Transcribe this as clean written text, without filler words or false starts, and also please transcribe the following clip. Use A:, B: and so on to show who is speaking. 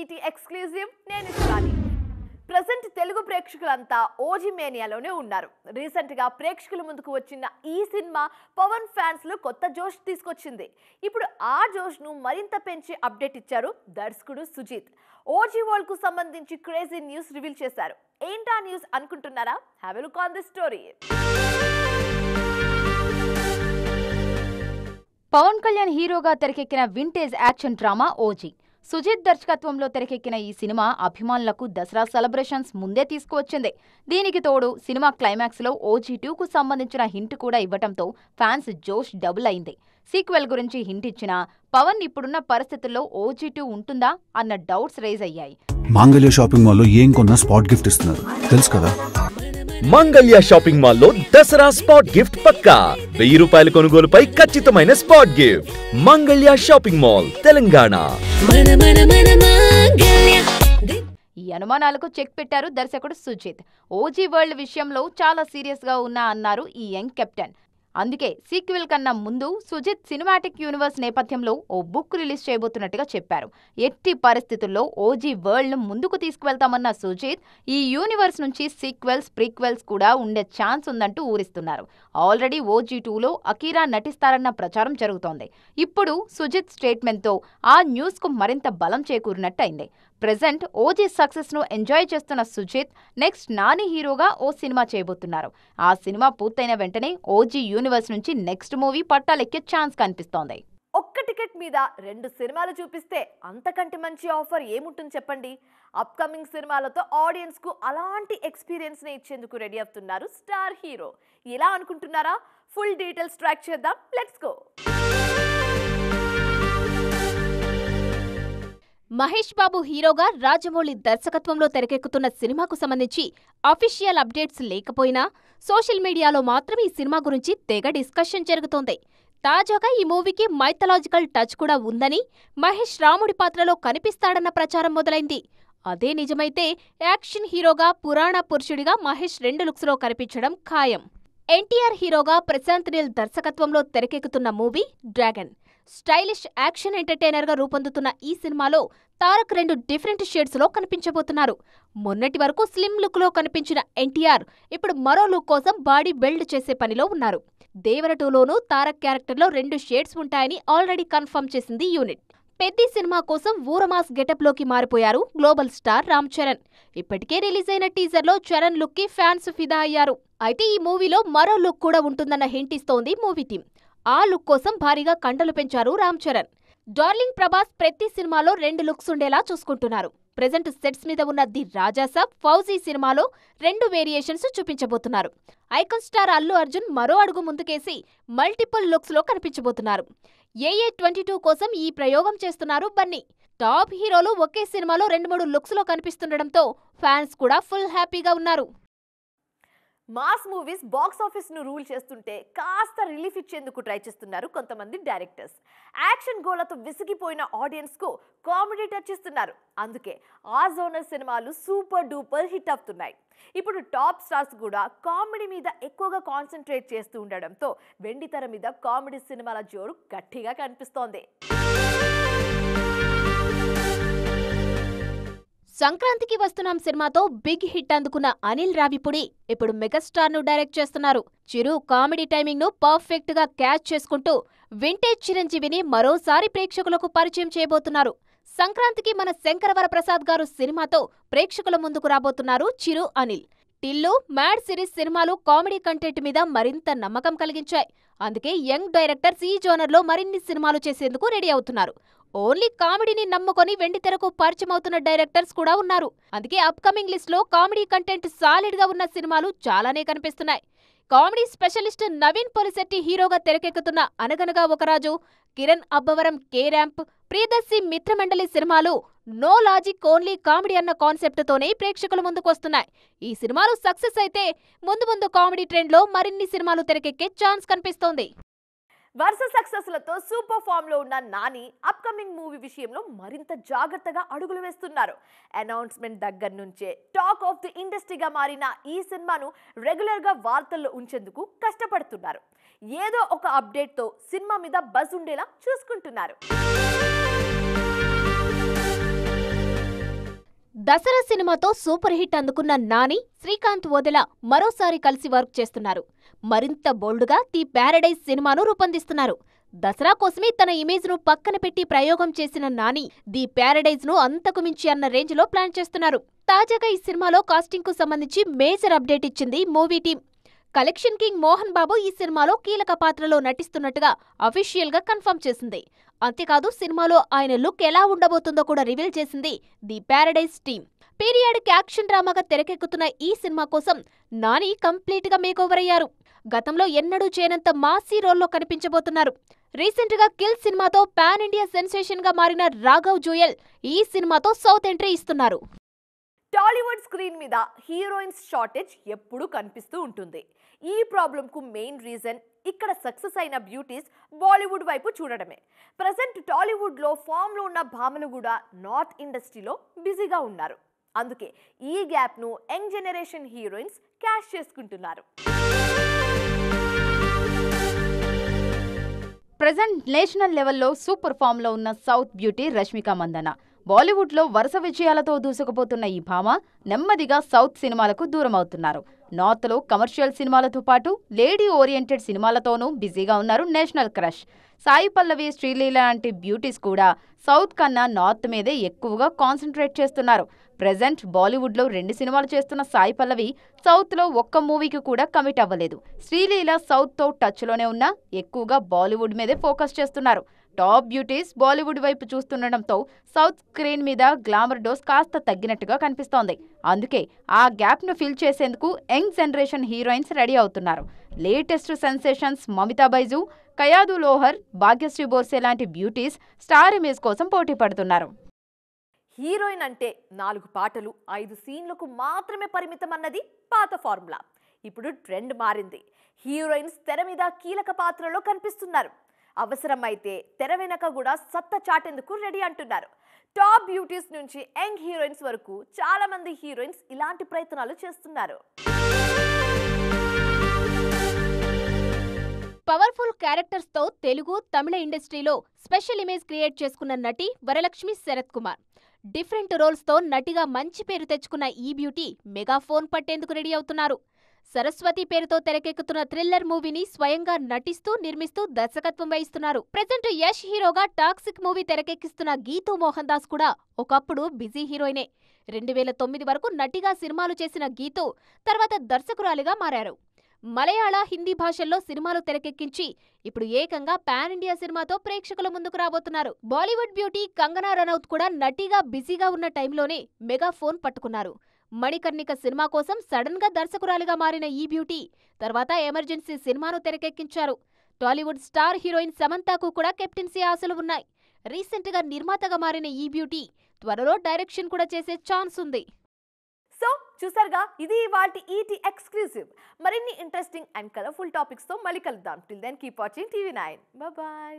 A: ఈటీ exclusive నేను Shivani. Present Telugu ప్రేక్షకులంతా OG మేనియాలోనే ఉన్నారు. Recent గా ప్రేక్షకుల ముందుకు వచ్చిన ఈ సినిమా పవన్ ఫ్యాన్స్ లో కొత్త జోష్ తీసుకొచ్చింది. ఇప్పుడు ఆ జోష్ ను మరింత పెంచి అప్డేట్ ఇచ్చారు దర్శకుడు సుజిత్. ఓజీ వరల్డ్ కు సంబంధించి క్రేజీ న్యూస్ రివీల్ చేశారు. ఏంటా న్యూస్ అనుకుంటున్నారా? Have a look on the story.
B: Pawan Kalyan హీరోగా తెరకెక్కిన vintage action drama OG. Sujeeth దర్శకత్వంలో తెరకెక్కిన ఈ సినిమా అభిమానులకు దసరా సెలబ్రేషన్స్ ముందే తీసుకువచ్చింది. దీనికి తోడు సినిమా క్లైమాక్స్ లో ఓజీ 2కు సంబంధించిన హింట్ కూడా ఇవ్వటంతో ఫ్యాన్స్ జోష్ డబుల్ అయింది. సీక్వెల్ గురించి హింట్ ఇచ్చినా పవన్ ఇప్పుడున్న పరిస్థితుల్లో ఓజీ 2 ఉంటుందా అన్న డౌట్స్ రైజ్ అయ్యాయి.
C: మంగళ్య షాపింగ్ మాల్లో ఏం కొన్నా స్పాట్ గిఫ్ట్ ఇస్తున్నారు తెలుసు కదా.
D: మంగళ్య షాపింగ్ మాల్లో దసరా స్పాట్ గిఫ్ట్ పక్కా. 1000 రూపాయల కొనుగోలుపై ఖచ్చితమైన spot gift. Mangalya shopping mall, Telangana.
B: ఈ అనుమానాలకు చెక్ పెట్టారు దర్శకుడు సుజిత్. ఓజీ వరల్డ్ విషయంలో చాలా సీరియస్ గా ఉన్నా అన్నారు ఈ యంగ్ కెప్టెన్. అందుకే సీక్వెల్ కన్నా ముందు సుజిత్ సినిమాటిక్ యూనివర్స్ నేపథ్యంలో ఓ బుక్ రిలీజ్ చేయబోతున్నట్టుగా చెప్పారు. ఎట్టి పరిస్థితుల్లో ఓజీ వరల్డ్ ను ముందుకు తీసుకువెళ్తామన్న సుజిత్ ఈ యూనివర్స్ నుంచి సీక్వెల్స్, ప్రీక్వెల్స్ కూడా ఉండే ఛాన్స్ ఉందంటూ ఊరిస్తున్నారు. ఆల్రెడీ ఓజీ 2లో అకీరా నటిస్తారన్న ప్రచారం జరుగుతోంది. ఇప్పుడు సుజిత్ స్టేట్మెంట్తో ఆ న్యూస్ కు మరింత బలం చేకూరినట్టయింది. ప్రెజెంట్ ఓజీ సక్సెస్ ను ఎంజాయ్ చేస్తున్న సుజిత్ నెక్స్ట్ నాని హీరోగా ఓ సినిమా చేయబోతున్నారు. ఆ సినిమా పూర్తయిన వెంటనే ఓజీ యూనివర్స్ నుంచి నెక్స్ట్ మూవీ పట్టాలెక్కే ఛాన్స్ కనిపిస్తోంది.
A: ఒక్క టికెట్ మీద 2 సినిమాలు చూపిస్తే అంతకంటే మంచి ఆఫర్ ఏముంటుంది చెప్పండి. అప్కమింగ్ సినిమాలతో ఆడియన్స్ కు అలాంటి ఎక్స్పీరియన్స్ ని ఇచ్చేందుకు రెడీ అవుతున్నారు స్టార్ హీరో. ఇలా అనుకుంటున్నారా? ఫుల్ డీటెయిల్స్ ట్రాక్ చేద్దాం. Let's go.
E: మహేష్ బాబు హీరోగా రాజమౌళి దర్శకత్వంలో తెరకెక్కుతున్న సినిమాకు సంబంధించి అఫీషియల్ అప్డేట్స్ లేకపోయినా సోషల్ మీడియాలో మాత్రం ఈ సినిమా గురించి తెగ డిస్కషన్ జరుగుతోంది. తాజాగా ఈ మూవీకి మైథలాజికల్ టచ్ కూడా ఉందని, మహేష్ రాముడి పాత్రలో కనిపిస్తాడన్న ప్రచారం మొదలైంది. అదే నిజమైతే యాక్షన్ హీరోగా పురాణ పురుషుడిగా మహేష్ 2 లుక్స్లో కనిపించడం ఖాయం. ఎన్టీఆర్ హీరోగా ప్రశాంత్ నీల్ దర్శకత్వంలో తెరకెక్కుతున్న movie dragon. Stylish action entertainer గా రూపొందుతున్న ఈ సినిమాలో తారక్ 2 డిఫరెంట్ షేడ్స్ లో కనిపించబోతున్నారు. మొన్నటి వరకు స్లిమ్ లుక్ లో కనిపించిన ఎన్టీఆర్ ఇప్పుడు మరో లుక్ కోసం బాడీ బిల్డ్ చేసే పనిలో ఉన్నారు. దేవర 2లోనూ తారక్ క్యారెక్టర్ లో 2 షేడ్స్ ఉంటాయని ఆల్రెడీ కన్ఫర్మ్ చేసింది యూనిట్. పెద్ది సినిమా కోసం ఊరమాస్ గెటప్ లోకి మారిపోయారు గ్లోబల్ స్టార్ రామ్ చరణ్. ఇప్పటికే రిలీజ్ అయిన టీజర్ లో చరణ్ లుక్ కి ఫ్యాన్స్ ఫిదా అయ్యారు. అయితే ఈ మూవీలో మరో లుక్ కూడా ఉంటుందన్న హింట్ ఇస్తోంది మూవీ టీం. ఆ లుక్ కోసం భారీగా కండలు పెంచారు రామ్ చరణ్. డార్లింగ్ ప్రభాస్ ప్రతి సినిమాలో 2 లుక్స్ ఉండేలా చూసుకుంటున్నారు. ప్రెజెంట్ సెట్స్ మీద ఉన్న ది రాజాసాబ్, ఫౌజీ సినిమాలో 2 వేరియేషన్స్ చూపించబోతున్నారు. ఐకాన్ స్టార్ అల్లు అర్జున్ మరో అడుగు ముందుకేసి మల్టిపుల్ లుక్స్ లో కనిపించబోతున్నారు. ఏఏ 22 కోసం ఈ ప్రయోగం చేస్తున్నారు బన్నీ. టాప్ హీరోలు ఒకే సినిమాలో 2-3 లుక్స్ లో కనిపిస్తుండటంతో ఫ్యాన్స్ కూడా ఫుల్ హ్యాపీగా ఉన్నారు.
A: మాస్ మూవీస్ బాక్స్ ఆఫీస్ ను రూల్ చేస్తుంటే కాస్త రిలీఫ్ ఇచ్చేందుకు ట్రై చేస్తున్నారు కొంతమంది డైరెక్టర్స్. యాక్షన్ గోలతో విసిగిపోయిన ఆడియన్స్ కు కామెడీ టచ్ ఇస్తున్నారు. అందుకే ఆ జోనర్ సినిమాలు సూపర్ డూపర్ హిట్ అవుతున్నాయి. ఇప్పుడు టాప్ స్టార్స్ కూడా కామెడీ మీద ఎక్కువగా కాన్సన్ట్రేట్ చేస్తూ ఉండడంతో వెండితెర మీద కామెడీ సినిమాల జోరు గట్టిగా కనిపిస్తోంది.
E: సంక్రాంతికి వస్తున్నాం సినిమాతో బిగ్ హిట్ అందుకున్న అనిల్ రావిపూడి ఇప్పుడు మెగాస్టార్ ను డైరెక్ట్ చేస్తున్నారు. చిరు కామెడీ టైమింగ్ ను పర్ఫెక్ట్ గా క్యాచ్ చేసుకుంటూ వింటేజ్ చిరంజీవిని మరోసారి ప్రేక్షకులకు పరిచయం చేయబోతున్నారు. సంక్రాంతికి మన శంకరవర ప్రసాద్ గారు సినిమాతో ప్రేక్షకుల ముందుకు రాబోతున్నారు చిరు, అనిల్. టిల్లు, మ్యాడ్ సిరీస్ సినిమాలు కామెడీ కంటెంట్ మీద మరింత నమ్మకం కలిగించాయి. అందుకే యంగ్ డైరెక్టర్స్ ఈ జోనర్లో మరిన్ని సినిమాలు చేసేందుకు రెడీ అవుతున్నారు. ఓన్లీ కామెడీని నమ్ముకొని వెండితెరకు పరిచయం అవుతున్న డైరెక్టర్స్ కూడా ఉన్నారు. అందుకే అప్కమింగ్ లిస్ట్ లో కామెడీ కంటెంట్ సాలిడ్ గా ఉన్న సినిమాలు చాలానే కనిపిస్తున్నాయి. కామెడీ స్పెషలిస్ట్ నవీన్ పొలిశెట్టి హీరోగా తెరకెక్కుతున్న అనగనగా ఒకరాజు, కిరణ్ అబ్బవరం కే ర్యాంప్, ప్రియదర్శి మిత్రమండలి సినిమాలు నో లాజిక్ ఓన్లీ కామెడీ అన్న కాన్సెప్ట్ తోనే ప్రేక్షకుల ముందుకొస్తున్నాయి. ఈ సినిమాలు సక్సెస్ అయితే ముందు ముందు కామెడీ ట్రెండ్ లో మరిన్ని సినిమాలు తెరకెక్కే ఛాన్స్ కనిపిస్తోంది.
A: వరుస సక్సెస్లతో సూపర్ ఫామ్ లో ఉన్న నాని అప్కమింగ్ మూవీ విషయంలో మరింత జాగ్రత్తగా అడుగులు వేస్తున్నారు. అనౌన్స్మెంట్ దగ్గర నుంచే టాక్ ఆఫ్ ది ఇండస్ట్రీగా మారిన ఈ సినిమాను రెగ్యులర్ గా వార్తల్లో ఉంచేందుకు కష్టపడుతున్నారు. ఏదో ఒక అప్డేట్ తో సినిమా మీద బజ్ ఉండేలా చూసుకుంటున్నారు.
E: దసరా సినిమాతో సూపర్ హిట్ అందుకున్న నాని, శ్రీకాంత్ వదెల మరోసారి కలిసి వర్క్ చేస్తున్నారు. మరింత బోల్డ్గా ది ప్యారడైజ్ సినిమాను రూపొందిస్తున్నారు. దసరా కోసమే తన ఇమేజ్ను పక్కన పెట్టి ప్రయోగం చేసిన నాని ది ప్యారడైజ్ను అంతకు మించి అన్న రేంజ్లో ప్లాన్ చేస్తున్నారు. తాజాగా ఈ సినిమాలో కాస్టింగ్కు సంబంధించి మేజర్ అప్డేట్ ఇచ్చింది movie team. Collection king Mohan Babu ఈ సినిమాలో కీలక పాత్రలో నటిస్తున్నట్టుగా అఫీషియల్గా కన్ఫర్మ్ చేసింది. అంతేకాదు సినిమాలో ఆయన లుక్ ఎలా ఉండబోతుందో కూడా రివీల్ చేసింది the Paradise team. Periodic action డ్రామాగా తెరకెక్కుతున్న ఈ సినిమా కోసం నాని కంప్లీట్గా మేకోవర్ అయ్యారు. గతంలో ఎన్నడూ చేయనంత మాసీ రోల్లో కనిపించబోతున్నారు. రీసెంట్ గా కిల్ సినిమాతో పాన్ ఇండియా సెన్సేషన్ గా మారిన రాఘవ్ జోయల్ ఈ సినిమాతో సౌత్ ఎంట్రీ ఇస్తున్నారు.
A: టాలీవుడ్ స్క్రీన్ మీద హీరోయిన్స్ షార్టేజ్ ఎప్పుడూ కనిపిస్తూ ఉంటుంది. ఈ ప్రాబ్లంకు మెయిన్ రీజన్ ఇక్కడ సక్సెస్ అయిన బ్యూటీస్ బాలీవుడ్ వైపు చూడడమే. ప్రజెంట్ టాలీవుడ్లో ఫామ్లో ఉన్న భామలు కూడా నార్త్ ఇండస్ట్రీలో బిజీగా ఉన్నారు. అందుకే ఈ గ్యాప్ను యంగ్ జనరేషన్ హీరోయిన్స్ క్యాష్ చేసుకుంటున్నారు.
B: ప్రెజెంట్ నేషనల్ లెవెల్లో సూపర్ ఫామ్లో ఉన్న సౌత్ బ్యూటీ రష్మిక మందన. బాలీవుడ్లో వరుస విజయాలతో దూసుకుపోతున్న ఈ భామ నెమ్మదిగా సౌత్ సినిమాలకు దూరం అవుతున్నారు. నార్త్లో కమర్షియల్ సినిమాలతో పాటు లేడీ ఓరియంటెడ్ సినిమాలతోనూ బిజీగా ఉన్నారు నేషనల్ క్రష్. సాయి పల్లవి, శ్రీలీల లాంటి బ్యూటీస్ కూడా సౌత్ కన్నా నార్త్ మీదే ఎక్కువగా కాన్సన్ట్రేట్ చేస్తున్నారు. ప్రెజెంట్ బాలీవుడ్లో 2 సినిమాలు చేస్తున్న సాయి పల్లవి సౌత్లో ఒక్క మూవీకి కూడా కమిట్ అవ్వలేదు. శ్రీలీల సౌత్తో టచ్లోనే ఉన్నా ఎక్కువగా బాలీవుడ్ మీదే ఫోకస్ చేస్తున్నారు. టాప్ బ్యూటీస్ బాలీవుడ్ వైపు చూస్తుండటంతో సౌత్ స్క్రీన్ మీద గ్లామర్ డోస్ కాస్త తగ్గినట్టుగా కనిపిస్తోంది. అందుకే ఆ గ్యాప్ను ఫిల్ చేసేందుకు యంగ్ జనరేషన్ హీరోయిన్స్ రెడీ అవుతున్నారు. లేటెస్ట్ సెన్సేషన్స్ మమితా బైజు, కయాదు లోహర్, భాగ్యశ్రీ బోర్సే లాంటి బ్యూటీస్ స్టార్ ఇమేజ్ కోసం పోటీ పడుతున్నారు.
A: హీరోయిన్ అంటే 4 పాటలు 5 సీన్లకు మాత్రమే పరిమితం అన్నది పాత ఫార్ములా. ఇప్పుడు ట్రెండ్ మారింది. హీరోయిన్స్ తెర మీద కీలక పాత్రలో కనిపిస్తున్నారు. అవసరమైతే తెర వెనక కూడా సత్తా చాటేందుకు రెడీ అంటున్నారు. టాప్ బ్యూటీస్ నుంచి యంగ్ హీరోయిన్స్ వరకు చాలా మంది హీరోయిన్స్ ఇలాంటి ప్రయత్నాలు చేస్తున్నారు.
E: పవర్ఫుల్ క్యారెక్టర్స్ తో తెలుగు, తమిళ ఇండస్ట్రీలో స్పెషల్ ఇమేజ్ క్రియేట్ చేసుకున్న నటి వరలక్ష్మి శరత్ కుమార్. డిఫరెంట్ రోల్స్ తో నటిగా మంచి పేరు తెచ్చుకున్న ఈ బ్యూటీ మెగాఫోన్ పట్టేందుకు రెడీ అవుతున్నారు. సరస్వతి పేరుతో తెరకెక్కుతున్న థ్రిల్లర్ మూవీని స్వయంగా నటిస్తూ, నిర్మిస్తూ దర్శకత్వం వహిస్తున్నారు. ప్రెజెంట్ యష్ హీరోగా టాక్సిక్ మూవీ తెరకెక్కిస్తున్న గీతూ మోహన్ దాస్ కూడా ఒకప్పుడు బిజీ హీరోయినే. 2009 వరకు నటిగా సినిమాలు చేసిన గీతూ తర్వాత దర్శకురాలిగా మారారు. మలయాళ, హిందీ భాషల్లో సినిమాలు తెరకెక్కించి ఇప్పుడు ఏకంగా పాన్ ఇండియా సినిమాతో ప్రేక్షకుల ముందుకు రాబోతున్నారు. బాలీవుడ్ బ్యూటీ కంగనా రనౌత్ కూడా నటిగా బిజీగా ఉన్న టైంలోనే మెగాఫోన్ పట్టుకున్నారు. మణికర్ణిక సినిమా కోసం సడన్ గా దర్శకురాలిగా మారిన ఈ బ్యూటీ తర్వాత ఎమర్జెన్సీ సినిమాను తెరకెక్కించారు. టాలీవుడ్ స్టార్ హీరోయిన్ సమంతాకు కూడా కెప్టెన్సీ ఆశలు ఉన్నాయి. రీసెంట్ గా నిర్మాతగా మారిన ఈ బ్యూటీ త్వరలో డైరెక్షన్ కూడా చేసే ఛాన్స్ ఉంది.
A: సో చూసారుగా, ఇది ఇవాల్టి ఈటీ ఎక్స్క్లూజివ్. మరిన్ని ఇంట్రెస్టింగ్ అండ్ కలర్ఫుల్ టాపిక్స్ తో మళ్ళీ కలుద్దాం. Till then keep watching TV 9. Bye.